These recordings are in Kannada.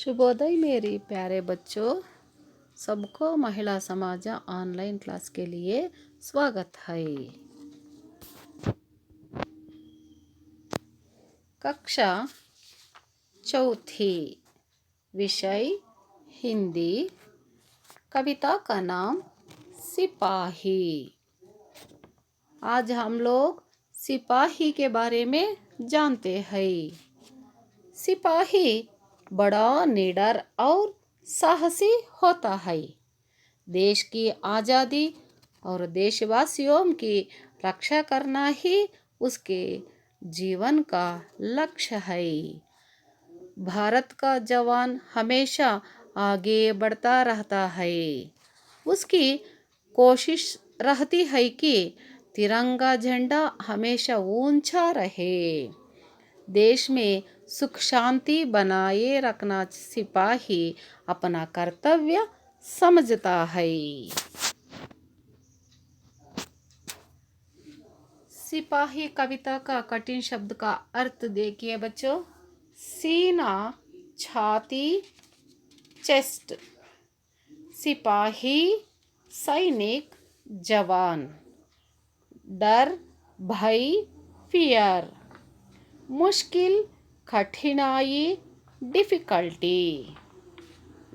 शुभोदय मेरे प्यारे बच्चों। सबको महिला समाज ऑनलाइन क्लास के लिए स्वागत है। कक्षा चौथी, विषय हिंदी। कविता का नाम सिपाही। आज हम लोग सिपाही के बारे में जानते हैं। सिपाही बड़ा निडर और साहसी होता है। देश की आज़ादी और देशवासियों की रक्षा करना ही उसके जीवन का लक्ष्य है। भारत का जवान हमेशा आगे बढ़ता रहता है। उसकी कोशिश रहती है कि तिरंगा झंडा हमेशा ऊंचा रहे। देश में सुख शांति बनाए रखना सिपाही अपना कर्तव्य समझता है। सिपाही कविता का कठिन शब्द का अर्थ देखिए बच्चों। सीना, छाती, चेस्ट। सिपाही, सैनिक, जवान। डर, भय, फियर। मुश्किल, कठिनाई, डिफिकल्टी।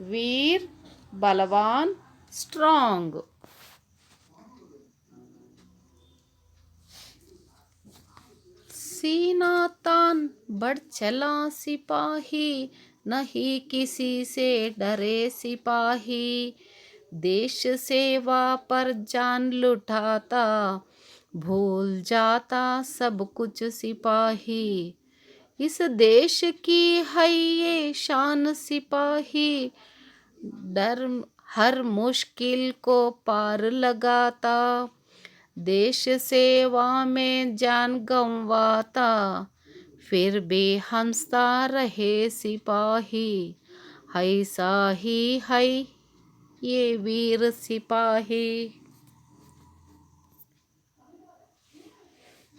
वीर, बलवान, स्ट्रॉन्ग। सीना तान बढ़ चला सिपाही, नहीं किसी से डरे सिपाही। देश सेवा पर जान लुटाता, भूल जाता सब कुछ सिपाही। इस देश की है ये शान सिपाही, डर हर मुश्किल को पार लगाता। देश सेवा में जान गंवाता, फिर भी हंसता रहे सिपाही। ऐसा ही है ये वीर सिपाही।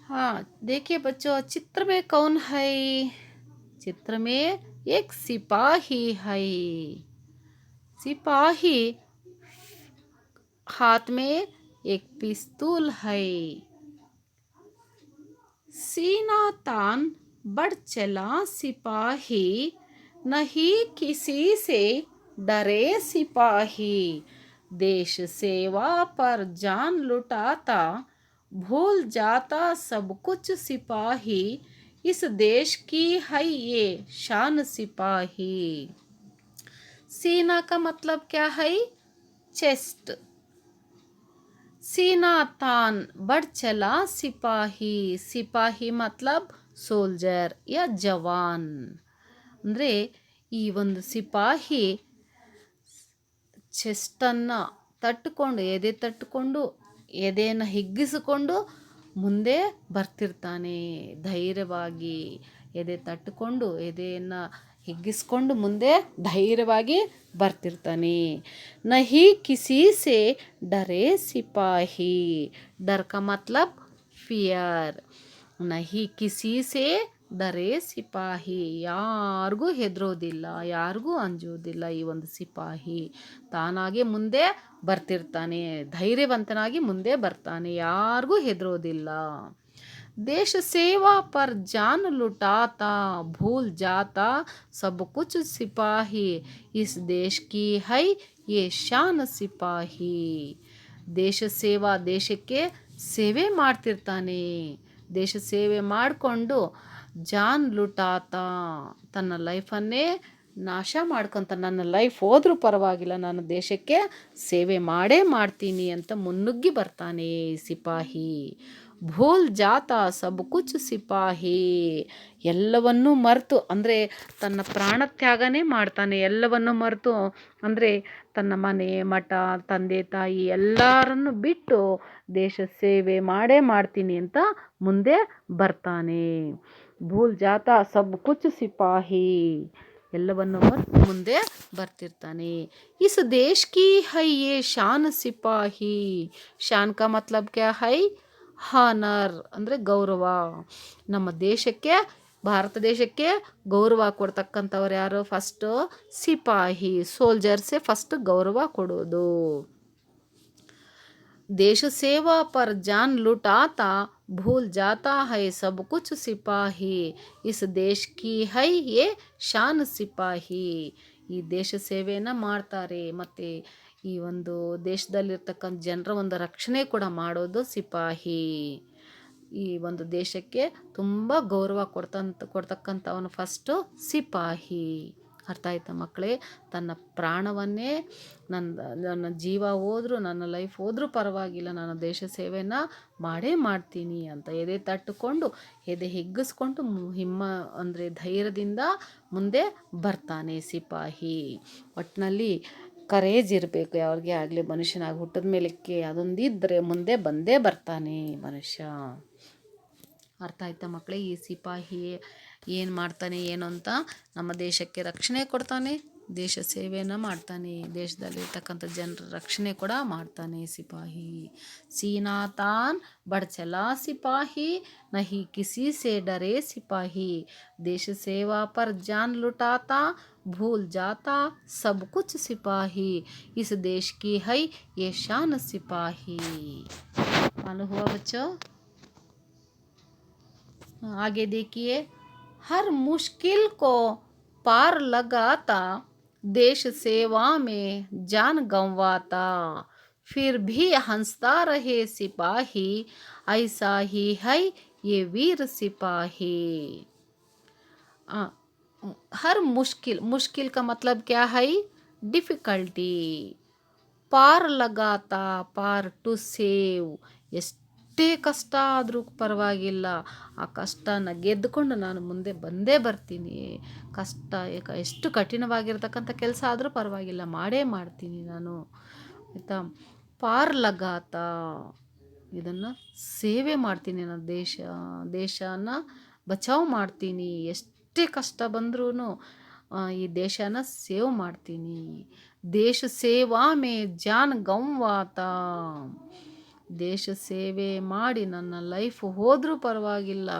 हाँ देखिए बच्चों, चित्र में कौन है? चित्र में एक सिपाही है। सिपाही हाथ में एक पिस्तौल है। सीना तान बढ़ चला सिपाही, नहीं किसी से डरे सिपाही। देश सेवा पर जान लुटाता, भूल जाता सब कुछ सिपाही। इस देश की है ये शान सिपाही। सीना का मतलब क्या है? चेस्ट। सीना तान बढ़ चला सिपाही। सिपाही मतलब ಸೋಲ್ಜರ್ या ಜವಾನ್. ಅಂದರೆ ಈ ಒಂದು ಸಿಪಾಹಿ ಚೆಸ್ಟನ್ನು ತಟ್ಟುಕೊಂಡು, ಎದೆ ತಟ್ಟುಕೊಂಡು, ಎದೆಯನ್ನು ಹಿಗ್ಗಿಸಿಕೊಂಡು ಮುಂದೆ ಬರ್ತಿರ್ತಾನೆ. ಧೈರ್ಯವಾಗಿ ಎದೆ ತಟ್ಟುಕೊಂಡು, ಎದೆಯನ್ನು ಹಿಗ್ಗಿಸ್ಕೊಂಡು ಮುಂದೆ ಧೈರ್ಯವಾಗಿ ಬರ್ತಿರ್ತಾನೆ. ನಹಿ ಕಿಸಿ ಸೆ ಡರೆ ಸಿಪಾಹಿ. डर का मतलब फियर. नहीं किसी से डरे ಸಿಪಾಹಿ. ಯಾರಿಗೂ ಹೆದರೋದಿಲ್ಲ, ಯಾರಿಗೂ ಅಂಜೋದಿಲ್ಲ. ಈ ಒಂದು ಸಿಪಾಹಿ ತಾನಾಗೆ ಮುಂದೆ ಬರ್ತಿರ್ತಾನೆ, ಧೈರ್ಯವಂತನಾಗಿ ಮುಂದೆ ಬರ್ತಾನೆ, ಯಾರಿಗೂ ಹೆದರೋದಿಲ್ಲ. देश सेवा पर जान लुटाता, भूल जाता सब कुछ सिपाही. इस देश की है ये शान सिपाही. ದೇಶ ಸೇವಾ, ದೇಶಕ್ಕೆ ಸೇವೆ ಮಾಡ್ತಿರ್ತಾನೆ. ದೇಶ ಸೇವೆ ಮಾಡಿಕೊಂಡು ಜಾನ್ ಲುಟಾತ, ತನ್ನ ಲೈಫನ್ನೇ ನಾಶ ಮಾಡ್ಕೊತ, ನನ್ನ ಲೈಫ್ ಹೋದ್ರೂ ಪರವಾಗಿಲ್ಲ, ನಾನು ದೇಶಕ್ಕೆ ಸೇವೆ ಮಾಡೇ ಮಾಡ್ತೀನಿ ಅಂತ ಮುನ್ನುಗ್ಗಿ ಬರ್ತಾನೆ ಸಿಪಾಹಿ. ಭೂಲ್ ಜಾತ ಸಬ್ ಕುಚ್ ಸಿಪಾಹಿ. ಎಲ್ಲವನ್ನೂ ಮರೆತು, ಅಂದರೆ ತನ್ನ ಪ್ರಾಣತ್ಯಾಗನೇ ಮಾಡ್ತಾನೆ. ಎಲ್ಲವನ್ನು ಮರೆತು ಅಂದರೆ ತನ್ನ ಮನೆ, ಮಠ, ತಂದೆ ತಾಯಿ ಎಲ್ಲರನ್ನು ಬಿಟ್ಟು ದೇಶ ಸೇವೆ ಮಾಡೇ ಮಾಡ್ತೀನಿ ಅಂತ ಮುಂದೆ ಬರ್ತಾನೆ. ಭೂಲ್ ಜಾತ ಸಬ್ ಕುಚ್ ಸಿಪಾಹಿ. ಎಲ್ಲವನ್ನು ಮರೆತು ಮುಂದೆ ಬರ್ತಿರ್ತಾನೆ. ಇಸ್ ದೇಶ್ ಕಿ ಹೈ ಯೇ ಶಾನ್ ಸಿಪಾಹಿ. ಶಾನ್ ಕಾ ಮತ್ಲಬ್ ಕ್ಯಾ ಹೈ? ಹಾನರ್ ಅಂದರೆ ಗೌರವ. ನಮ್ಮ ದೇಶಕ್ಕೆ ಭಾರತ ದೇಶಕ್ಕೆ ಗೌರವ ಕೊಡ್ತಕ್ಕಂಥವ್ರು ಯಾರು? ಫಸ್ಟು ಸಿಪಾಹಿ, ಸೋಲ್ಜರ್ಸೇ ಫಸ್ಟ್ ಗೌರವ ಕೊಡೋದು. देश सेवा पर जान लुटाता भूल जाता है सब कुछ सिपाही इस देश की है ये ಶಾನ್ ಸಿಪಾಹಿ. ಈ ದೇಶ ಸೇವೆಯನ್ನು ಮಾಡ್ತಾರೆ, ಮತ್ತು ಈ ಒಂದು ದೇಶದಲ್ಲಿರ್ತಕ್ಕಂಥ ಜನರ ಒಂದು ರಕ್ಷಣೆ ಕೂಡ ಮಾಡೋದು ಸಿಪಾಹಿ. ಈ ಒಂದು ದೇಶಕ್ಕೆ ತುಂಬ ಗೌರವ ಕೊಡ್ತಕ್ಕಂಥವನು ಫಸ್ಟು ಸಿಪಾಹಿ. ಅರ್ಥ ಆಯ್ತಾ ಮಕ್ಕಳೇ? ತನ್ನ ಪ್ರಾಣವನ್ನೇ ನನ್ನ ಜೀವ ಹೋದರೂ, ನನ್ನ ಲೈಫ್ ಹೋದರೂ ಪರವಾಗಿಲ್ಲ, ನಾನು ದೇಶ ಸೇವೆಯನ್ನು ಮಾಡೇ ಮಾಡ್ತೀನಿ ಅಂತ ಎದೆ ತಟ್ಟುಕೊಂಡು, ಎದೆ ಹಿಗ್ಗಿಸ್ಕೊಂಡು ಅಂದರೆ ಧೈರ್ಯದಿಂದ ಮುಂದೆ ಬರ್ತಾನೆ ಸಿಪಾಹಿ. ಒಟ್ಟಿನಲ್ಲಿ ಕರೇಜ್ ಇರಬೇಕು ಯಾವ್ರಿಗೆ ಆಗಲಿ, ಮನುಷ್ಯನಾಗಿ ಹುಟ್ಟಿದ ಮೇಲಕ್ಕೆ ಅದೊಂದಿದ್ದರೆ ಮುಂದೆ ಬಂದೇ ಬರ್ತಾನೆ ಮನುಷ್ಯ. ಅರ್ಥ ಆಯ್ತಾ ಮಕ್ಕಳೇ? ಈ ಸಿಪಾಹಿ ಏನು ಮಾಡ್ತಾನೆ ಏನು ಅಂತ, ನಮ್ಮ ದೇಶಕ್ಕೆ ರಕ್ಷಣೆ ಕೊಡ್ತಾನೆ, ದೇಶ ಸೇವೆಯನ್ನು ಮಾಡ್ತಾನೆ, ದೇಶದಲ್ಲಿರ್ತಕ್ಕಂಥ ಜನರ ರಕ್ಷಣೆ ಕೂಡ ಮಾಡ್ತಾನೆ ಸಿಪಾಹಿ. ಸೀನಾ ತಾನ್ ಬಡ್ ಚಲಾ ಸಿಪಾಹಿ ನಹಿ ಕಿಸಿ ಸೆ ಡರೆ ಸಿಪಾಹಿ ದೇಶ ಸೇವಾ ಪರ್ ಜಾನ್ ಲುಟಾತಾ भूल जाता सब कुछ सिपाही इस देश की है ये शान सिपाही. मालूम हुआ बच्चों? आगे देखिए. हर मुश्किल को पार लगाता देश सेवा में जान गंवाता फिर भी हंसता रहे सिपाही ऐसा ही है ये वीर सिपाही. हर मुश्किल का मतलब क्या है? डिफ़िकल्टी. पार लगाता, पार टू ಸೇವ್. ಎಷ್ಟೇ ಕಷ್ಟ ಆದರೂ ಪರವಾಗಿಲ್ಲ, ಆ ಕಷ್ಟನ ಗೆದ್ದುಕೊಂಡು ನಾನು ಮುಂದೆ ಬಂದೇ ಬರ್ತೀನಿ. ಕಷ್ಟ ಎಷ್ಟು ಕಠಿಣವಾಗಿರ್ತಕ್ಕಂಥ ಕೆಲಸ ಆದರೂ ಪರವಾಗಿಲ್ಲ, ಮಾಡೇ ಮಾಡ್ತೀನಿ ನಾನು, ಆಯಿತಾ? ಪಾರ್ ಲಗಾತಾ, ಇದನ್ನು ಸೇವೆ ಮಾಡ್ತೀನಿ, ನಾನು ದೇಶನ ಬಚಾವ್ ಮಾಡ್ತೀನಿ. ಎಷ್ಟೇ ಕಷ್ಟ ಬಂದ್ರೂ ಈ ದೇಶನ ಸೇವ್ ಮಾಡ್ತೀನಿ. ದೇಶ ಸೇವಾ ಮೇ ಜಾನ್ ಗಂವಾತಾ, ದೇಶ ಸೇವೆ ಮಾಡಿ ನನ್ನ ಲೈಫ್ ಹೋದರೂ ಪರವಾಗಿಲ್ಲ,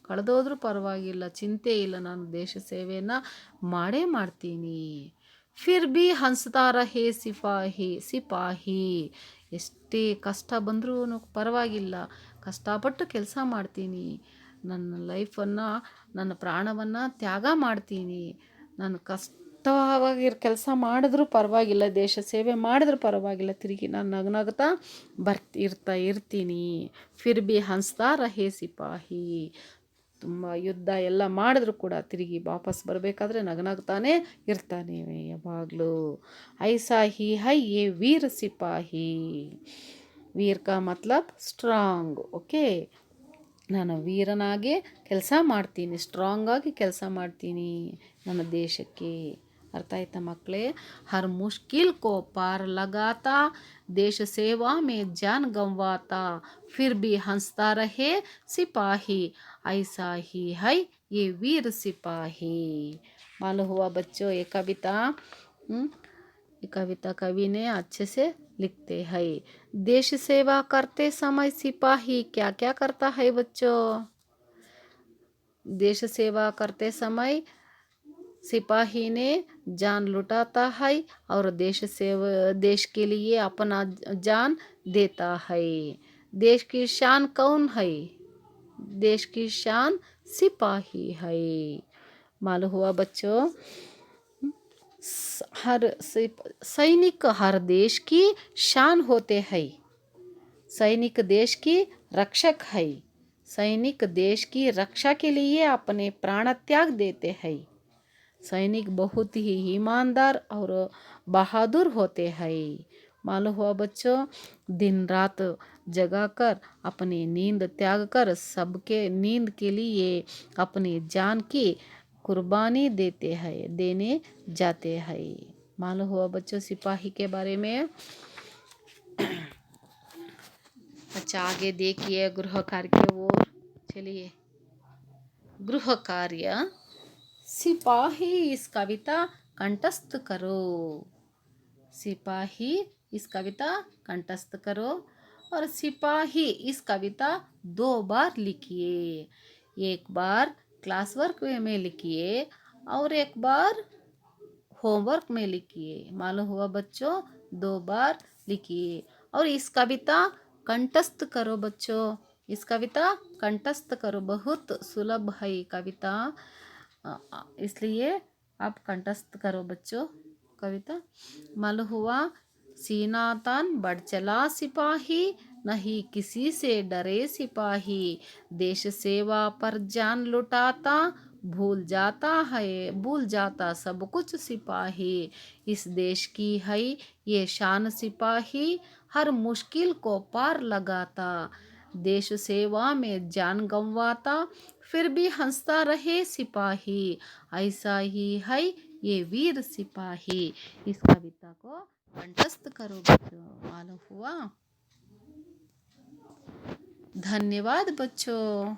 ಕಳೆದೋದ್ರೂ ಪರವಾಗಿಲ್ಲ, ಚಿಂತೆ ಇಲ್ಲ, ನಾನು ದೇಶ ಸೇವೆಯನ್ನು ಮಾಡೇ ಮಾಡ್ತೀನಿ. ಫಿರ್ ಭಿ ಹಂಸ್ತಾ ರಹೇ ಸಿಪಾಹಿ. ಎಷ್ಟೇ ಕಷ್ಟ ಬಂದರೂ ಪರವಾಗಿಲ್ಲ, ಕಷ್ಟಪಟ್ಟು ಕೆಲಸ ಮಾಡ್ತೀನಿ, ನನ್ನ ಲೈಫನ್ನು, ನನ್ನ ಪ್ರಾಣವನ್ನು ತ್ಯಾಗ ಮಾಡ್ತೀನಿ, ನಾನು ಕಷ್ಟವಾಗಿ ಕೆಲಸ ಮಾಡಿದ್ರೂ ಪರವಾಗಿಲ್ಲ, ದೇಶ ಸೇವೆ ಮಾಡಿದ್ರೂ ಪರವಾಗಿಲ್ಲ, ತಿರುಗಿ ನಾನು ನಗ್ನಗ್ತಾ ಇರ್ತೀನಿ. ಫಿರ್ ಭಿ ಹಂಸ್ತಾ ರಹೇ ಸಿಪಾಹಿ. ತುಂಬ ಯುದ್ಧ ಎಲ್ಲ ಮಾಡಿದ್ರು ಕೂಡ ತಿರುಗಿ ವಾಪಸ್ ಬರಬೇಕಾದ್ರೆ ನಗ್ನಗ್ತಾನೆ ಇರ್ತಾನೆ ಯಾವಾಗಲೂ. ಐಸಾ ಹಿ ಹೈ ಯೇ ವೀರ್ ಸಿಪಾಹಿ. ವೀರ್ ಕಾ ಮತ್ಲಬ್ ಸ್ಟ್ರಾಂಗ್. ಓಕೆ, ನಾನು ವೀರನಾಗಿ ಕೆಲಸ ಮಾಡ್ತೀನಿ, ಸ್ಟ್ರಾಂಗಾಗಿ ಕೆಲಸ ಮಾಡ್ತೀನಿ ನನ್ನ ದೇಶಕ್ಕೆ. ಅರ್ಥ ಆಯ್ತಾ ಮಕ್ಕಳೇ? ಹರ್ ಮುಶ್ಕಿಲ್ ಕೋ ಪಾರ್ ಲಗಾತಾ ದೇಶ ಸೇವಾ ಮೇ ಜಾನ್ ಗಂವಾತಾ ಫಿರ್ ಭಿ ಹಂಸ್ತಾ ರಹೇ ಸಿಪಾಹಿ ಐಸಾ ಹಿ ಹೈ ಯೇ ವೀರ್ ಸಿಪಾಹಿ. मालूम हुआ बच्चों? ये कविता ये कविता कवि ने अच्छे से लिखते हैं. देश सेवा करते समय सिपाही क्या क्या करता है बच्चों? देश सेवा करते समय सिपाही ने जान लुटाता है और देश के लिए अपना जान देता है. देश की शान कौन है? देश की शान सिपाही है. मालूम हुआ बच्चों? हर सैनिक हर देश की शान होते हैं. सैनिक देश की रक्षक है. सैनिक देश की रक्षा के लिए अपने प्राण त्याग देते हैं. सैनिक बहुत ही ईमानदार और बहादुर होते हैं. मालूम हुआ बच्चों? दिन रात जगाकर अपनी नींद त्याग कर सबके नींद के लिए अपनी जान की कुर्बानी देने जाते हैं. मालूम हुआ बच्चों सिपाही के बारे में? अच्छा, आगे देखिए गृह कार्य की ओर चलिए. गृह कार्य. सिपाही इस कविता कंठस्थ करो. सिपाही इस कविता कंठस्थ करो और सिपाही इस कविता 2 बार लिखिए. एक बार क्लास वर्क में लिखिए और एक बार होमवर्क में लिखिए। मालूम हुआ बच्चों, 2 बार लिखिए। और इस कविता कंठस्थ करो बच्चों, इस कविता कंठस्थ करो, बहुत सुलभ है ये कविता, इसलिए आप कंठस्थ करो बच्चों कविता। मालूम हुआ, सीना तन बढ़ चला सिपाही, नहीं किसी से डरे सिपाही, देश सेवा पर जान लुटाता, भूल जाता सब कुछ सिपाही, इस देश की है ये शान सिपाही, हर मुश्किल को पार लगाता, देश सेवा में जान गंवाता, फिर भी हंसता रहे सिपाही, ऐसा ही है ये वीर सिपाही। इस कविता को कंठस्थ करो बच्चों। मालूम हुआ। धन्यवाद बच्चों।